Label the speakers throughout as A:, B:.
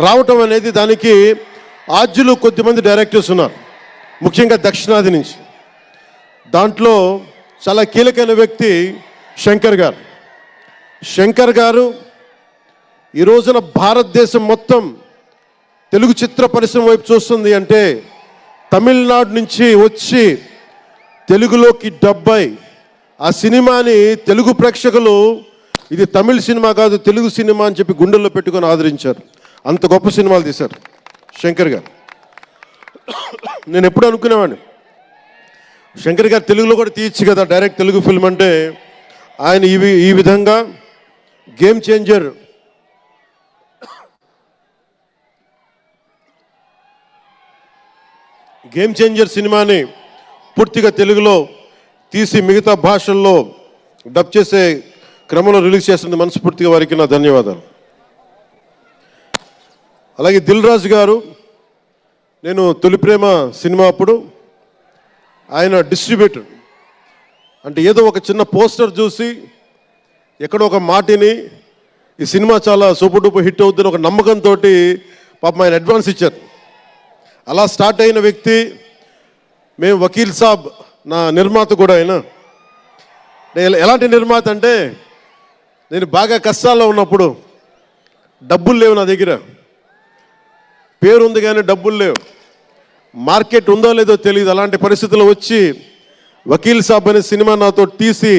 A: రావటం అనేది దానికి ఆద్యులు కొద్దిమంది డైరెక్టర్స్ ఉన్నారు, ముఖ్యంగా దక్షిణాది నుంచి. దాంట్లో చాలా కీలకమైన వ్యక్తి శంకర్ గారు. శంకర్ గారు ఈ రోజున భారతదేశం మొత్తం తెలుగు చిత్ర పరిశ్రమ వైపు చూస్తుంది అంటే తమిళనాడు నుంచి వచ్చి తెలుగులోకి డబ్బై ఆ సినిమాని తెలుగు ప్రేక్షకులు ఇది తమిళ సినిమా కాదు తెలుగు సినిమా అని చెప్పి గుండెల్లో పెట్టుకొని ఆదరించారు. అంత గొప్ప సినిమాలు తీశారు శంకర్ గారు. నేను ఎప్పుడు అనుకునేవాడిని శంకర్ గారు తెలుగులో కూడా తీయచ్చు కదా డైరెక్ట్ తెలుగు ఫిల్మ్ అంటే. ఆయన ఈ విధంగా గేమ్ చేంజర్ సినిమాని పూర్తిగా తెలుగులో తీసి మిగతా భాషల్లో డబ్ చేసే క్రమంలో రిలీజ్ చేస్తుంది. మనస్ఫూర్తిగా వారికి నా ధన్యవాదాలు. అలాగే దిల్ రాజు గారు, నేను తొలి ప్రేమ సినిమా అప్పుడు ఆయన డిస్ట్రిబ్యూటర్ అంటే ఏదో ఒక చిన్న పోస్టర్ చూసి ఎక్కడో ఒక మాటిని ఈ సినిమా చాలా సూపర్ డూపర్ హిట్ అవుతుందని ఒక నమ్మకంతో పాపం ఆయన అడ్వాన్స్ ఇచ్చారు. అలా స్టార్ట్ అయిన వ్యక్తి. మేము వకీల్ సాబ్ నా నిర్మాత కూడా అయినా. ఎలాంటి నిర్మాత అంటే నేను బాగా కష్టాల్లో ఉన్నప్పుడు డబ్బులు లేవు నా దగ్గర, పేరు ఉంది కానీ డబ్బులు లేవు, మార్కెట్ ఉందో లేదో తెలియదు. అలాంటి పరిస్థితుల్లో వచ్చి వకీల్ సాబ్ అనే సినిమా నాతో తీసి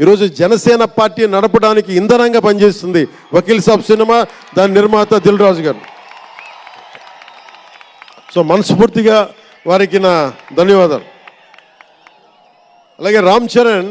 A: ఈరోజు జనసేన పార్టీ నడపడానికి ఇంధనంగా పనిచేస్తుంది వకీల్ సాబ్ సినిమా. దాని నిర్మాత దిల్ రాజు గారు. సో మనస్ఫూర్తిగా వారికి నా ధన్యవాదాలు. అలాగే రామ్ చరణ్